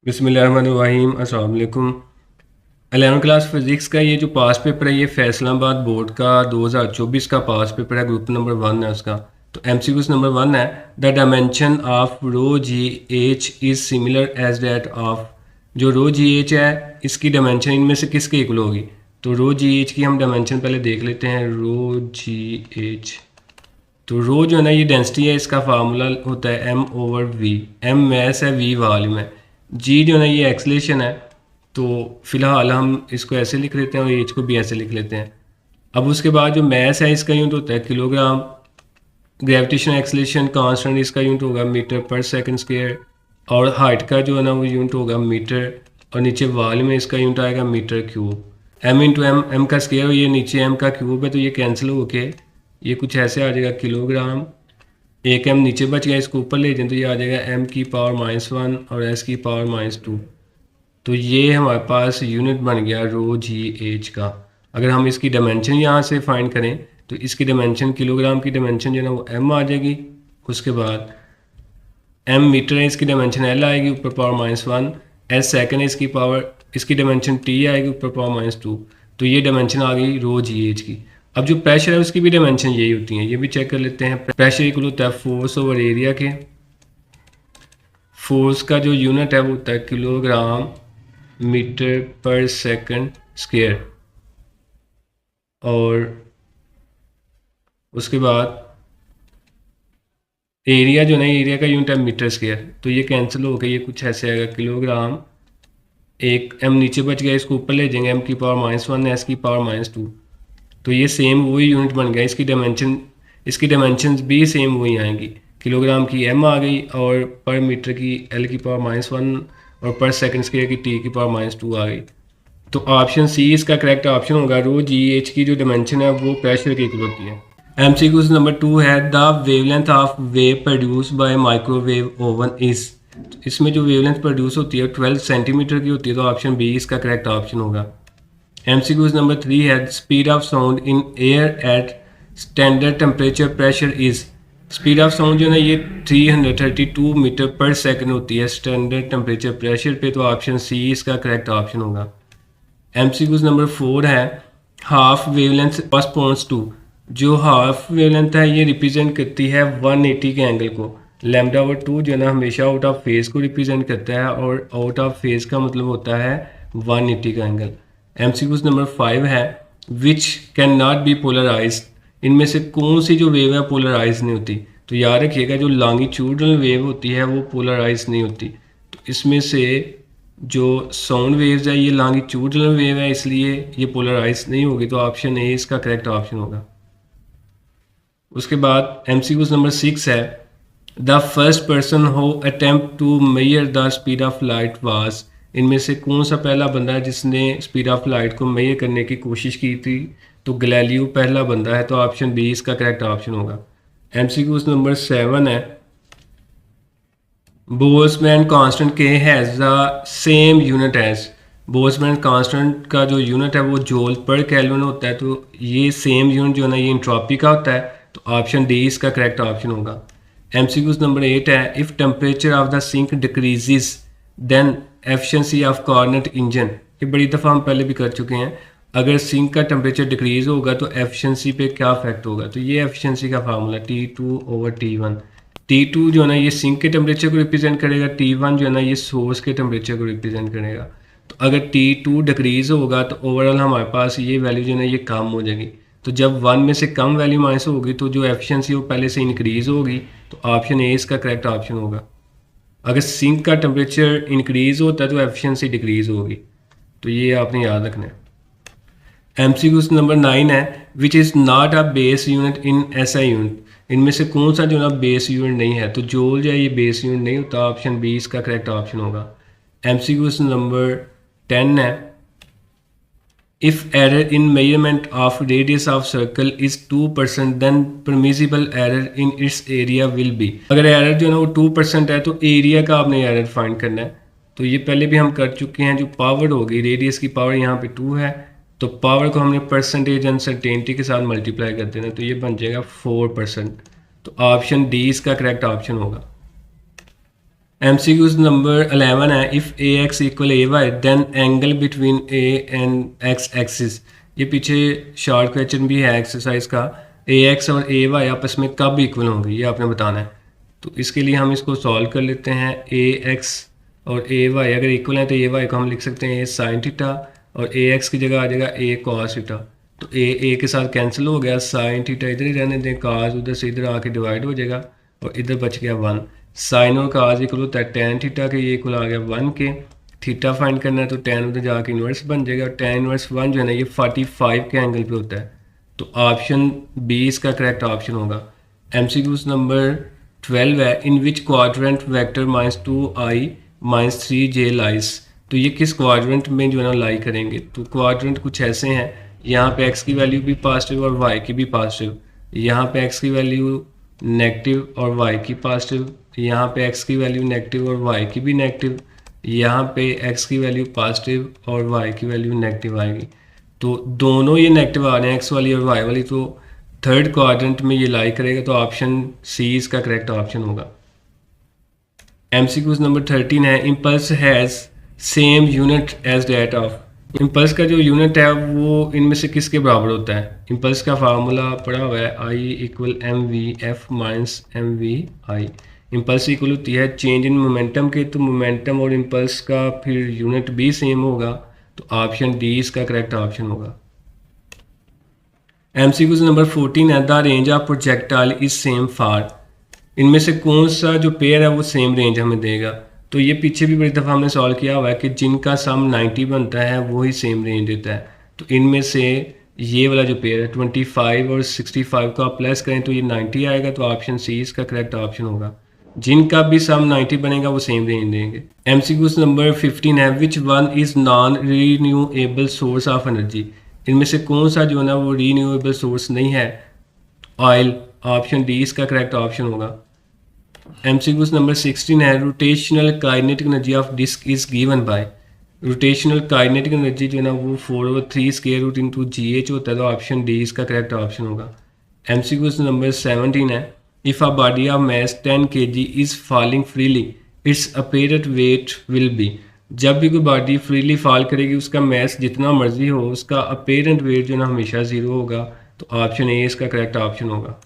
बिस्मिल्लाहिर्रहमानिर्रहीम। अस्सलाम वालेकुम। 11वीं क्लास फिज़िक्स का ये जो पास पेपर है ये फैसलाबाद बोर्ड का 2024 का पास पेपर है, ग्रुप नंबर 1 है उसका। तो एमसीक्यूज नंबर 1 है, the dimension of rho G H is similar as that of. जो रो जी एच है इसकी डायमेंशन इनमें से किसके इक्वल होगी? तो रो जी एच की हम डायमेंशन पहले देख लेते हैं। रो जी एच, तो रो जो है ना ये डेंसिटी है, इसका फार्मूला होता है M over V. M mass है, वी वॉल्यूम है, जी जो है ना ये एक्सलेशन है। तो फिलहाल हम इसको ऐसे लिख लेते हैं और एच को भी ऐसे लिख लेते हैं। अब उसके बाद जो मैस है इसका यूनिट होता है किलोग्राम। ग्रेविटेशन एक्सलेशन कांस्टेंट इसका यूनिट होगा मीटर पर सेकंड स्क्वायर। और हाइट का जो है ना वो यूनिट होगा मीटर। और नीचे वॉल्यूम में इसका यूनिट आएगा metre cube. M into M, M का स्क्वायर, ये नीचे एम का क्यूब है तो ये कैंसिल होके ये कुछ ऐसे आ जाएगा किलोग्राम। एक एम नीचे बच गया, इसको ऊपर ले जाए तो ये आ जाएगा एम की पावर -1 और एस की पावर -2। तो ये हमारे पास यूनिट बन गया रो जी एच का। अगर हम इसकी डायमेंशन यहाँ से फाइंड करें तो इसकी डायमेंशन, किलोग्राम की डायमेंशन जो है ना वो एम आ जाएगी। उसके बाद एम मीटर है, इसकी डायमेंशन एल आएगी, ऊपर पावर -1। एस सेकंड है, इसकी पावर, इसकी डायमेंशन टी आएगी, ऊपर पावर -2। तो ये डायमेंशन आ गई रो जी एच की। अब जो प्रेशर है उसकी भी डायमेंशन यही होती हैं, ये भी चेक कर लेते हैं। प्रेशर इक्वल होता है फोर्स ओवर एरिया के। फोर्स का जो यूनिट है वो होता है किलोग्राम मीटर पर सेकंड स्क्वायर। और उसके बाद एरिया जो है, एरिया का यूनिट है मीटर स्क्वायर। तो ये कैंसिल हो गया, ये कुछ ऐसे आएगा किलोग्राम। एक एम नीचे बच गया, इसको ऊपर ले जाएंगे, एम की पावर -1 एस की पावर -2। तो ये सेम वही यूनिट बन गया। इसकी डायमेंशन भी सेम वही आएंगी। किलोग्राम की एम आ गई और पर मीटर की एल की पावर -1 और पर सेकंड स्क्वायर की टी की पावर -2 आ गई। तो ऑप्शन सी इसका करेक्ट ऑप्शन होगा। रो जी एच की जो डायमेंशन है वो प्रेशर की इक्वल होती है। एमसीक्यूज नंबर 2 है, the wavelength of wave produce by microwave oven is. इसमें जो वेवलेंथ प्रोड्यूस होती है 12 सेंटीमीटर की होती है, तो ऑप्शन बी इसका करेक्ट ऑप्शन होगा। एमसीक्यूज नंबर 3 है, speed of sound in air at standard temperature pressure is. Speed of sound जो है ये 332 मीटर पर सेकंड होती है स्टैंडर्ड टेम्परेचर प्रेशर पे, तो ऑप्शन सी इसका करेक्ट ऑप्शन होगा। एमसीक्यूज नंबर 4 है, हाफ वेवलेंथ कॉरस्पॉन्ड्स टू। जो हाफ वेवलेंथ है ये रिप्रेजेंट करती है 180 के एंगल को। λ/2 जो है ना हमेशा आउट ऑफ फेज को रिप्रेजेंट करता है, और आउट ऑफ फेज का मतलब होता है 180 का एंगल। एमसीक्यूज नंबर 5 है, which can not be polarise. इनमें से कौन सी जो वेव है पोलराइज नहीं होती? तो याद रखिएगा जो लॉन्गिट्यूडनल वेव होती है वो पोलराइज नहीं होती। तो इसमें से जो साउंड वेव्स है ये लॉन्गिट्यूडनल वेव है, इसलिए ये पोलराइज नहीं होगी, तो ऑप्शन ए इसका करेक्ट ऑप्शन होगा। उसके बाद एमसीक्यूज नंबर 6 है, the first person who attempt to measure the speed of light was. इनमें से कौन सा पहला बंदा है जिसने स्पीड ऑफ लाइट को मेजर करने की कोशिश की थी? तो गैलीलियो पहला बंदा है, तो ऑप्शन बी इसका करेक्ट ऑप्शन होगा। एमसीक्यूज नंबर 7 है, Boltzmann constant K has the same unit as. Boltzmann constant का जो यूनिट है वो जूल पर केल्विन होता है, तो ये सेम यूनिट जो है ना ये एंट्रोपी का होता है, तो ऑप्शन डी इसका करेक्ट ऑप्शन होगा। एमसीक्यूज नंबर 8 है, if temperature of the sink decreases then efficiency of Carnot engine. ये बड़ी दफ़ा हम पहले भी कर चुके हैं। अगर सिंक का टेम्परेचर डिक्रीज होगा तो एफिशिएंसी पे क्या इफेक्ट होगा? तो ये एफिशिएंसी का फार्मूला T2/T1। T2 जो है ना ये सिंक के टेम्परेचर को रिप्रेजेंट करेगा, T1 जो है ना ये सोर्स के टेम्परेचर को रिप्रेजेंट करेगा। तो अगर T2 डिक्रीज होगा तो ओवरऑल हमारे पास ये वैल्यू जो है ना ये कम हो जाएगी। तो जब 1 में से कम वैल्यू माइनस होगी तो जो एफिशिएंसी वो पहले से इंक्रीज होगी, तो ऑप्शन ए इसका करेक्ट ऑप्शन होगा। अगर सिंक का टेम्परेचर इंक्रीज होता है तो एफिशिएंसी डिक्रीज होगी, तो ये आपने याद रखना है। एमसीक्यूज नंबर 9 है, which is not a base unit in SI unit. इनमें से कौन सा जो ना बेस यूनिट नहीं है? तो जूल जो है ये बेस यूनिट नहीं होता, ऑप्शन बी इसका करेक्ट ऑप्शन होगा। एमसीक्यूज नंबर 10 है, if error in measurement of radius of circle is 2% then permissible error in its area will be. अगर एरर जो है ना वो 2% है तो एरिया का आपने एरर फाइंड करना है। तो ये पहले भी हम कर चुके हैं। जो पावर होगी, रेडियस की पावर यहाँ पे 2 है, तो पावर को हमने परसेंटेज अनसर्टेनिटी के साथ मल्टीप्लाई कर देना, तो ये बन जाएगा 4%। तो ऑप्शन डी इसका करेक्ट ऑप्शन होगा। MCQs नंबर 11 है, if A X equal A Y then angle between A and X axis. ये पीछे शॉर्ट क्वेश्चन भी है एक्सरसाइज का, ए एक्स और ए वाई आपस में कब इक्वल होंगे ये आपने बताना है। तो इसके लिए हम इसको सॉल्व कर लेते हैं। ए एक्स और ए वाई अगर इक्वल है तो ए वाई को हम लिख सकते हैं ए साइन थीटा और ए एक्स की जगह आ जाएगा ए कॉस थीटा। तो ए के साथ कैंसिल हो गया, साइन थीटा इधर ही रहने दें, काज उधर से इधर आके डिवाइड हो जाएगा और इधर बच गया 1। साइन और काज इक्वल होता है टेन थीटा के, ये इक्वल आ गया 1 के। थीटा फाइंड करना है तो टेन उधर जाके इन्वर्स बन जाएगा और टेन इन्वर्स 1 जो है ना ये 45 के एंगल पे होता है। तो ऑप्शन बी इसका करेक्ट ऑप्शन होगा। MCQs नंबर 12 है, in which quadrant vector -2i -3j lies. तो ये किस क्वाड्रेंट में जो है ना लाई करेंगे। तो क्वाड्रेंट कुछ ऐसे हैं, यहाँ पे x की वैल्यू भी पॉजिटिव और y की भी पॉजिटिव, यहाँ पे x की वैल्यू नेगेटिव और y की पॉजिटिव, यहाँ पे x की वैल्यू नेगेटिव और y की भी नेगेटिव, यहाँ पे x की वैल्यू पॉजिटिव और y की वैल्यू नेगेटिव आएगी। तो दोनों ये नेगेटिव आ रहे हैं x वाली और y वाली, तो थर्ड क्वाड्रेंट में ये लाई करेगा। तो ऑप्शन सी इसका करेक्ट ऑप्शन होगा। MCQs नंबर 13 है, impulse has same unit as that of. Impulse का जो यूनिट है वो इनमें से किसके बराबर होता है। इम्पल्स का फार्मूला पड़ा हुआ है I equal mv(f) minus mv(i)। Impulse equal होती है चेंज इन मोमेंटम के, तो मोमेंटम और इम्पल्स का फिर यूनिट भी सेम होगा। तो ऑप्शन डी इसका करेक्ट ऑप्शन होगा। MCQs नंबर 14 है, the range of projectile is same for. इनमें से कौन सा जो पेयर है वो सेम रेंज हमें देगा। तो ये पीछे भी बड़ी दफ़ा हमने सॉल्व किया हुआ है कि जिनका सम 90 बनता है वही सेम रेंज देता है। तो इनमें से ये वाला जो पेयर है 25 और 65 को आप प्लस करें तो ये 90 आएगा। तो ऑप्शन सी इसका करेक्ट ऑप्शन होगा। जिनका भी सम 90 बनेगा वो सेम रेंज देंगे। MCQs नंबर 15 है, which one is non renewable source of energy. इनमें से कौन सा जो है ना वो रीन्यूएबल सोर्स नहीं है। ऑयल, ऑप्शन डी इसका करेक्ट ऑप्शन होगा। MCQs नंबर 16 है, rotational kinetic energy of disc is given by. Rotational kinetic energy जो है ना वो 4/3 स्क्वायर रूट इंटू GH होता है। तो ऑप्शन डी इसका करेक्ट ऑप्शन होगा। MCQs नंबर 17 है, if a body of mass 10 kg is falling freely it's apparent weight will be. जब भी कोई बॉडी फ्रीली फॉल करेगी उसका मास जितना मर्जी हो उसका अपेरेंट वेट जो है ना हमेशा 0 होगा। तो ऑप्शन ए इसका करेक्ट ऑप्शन होगा।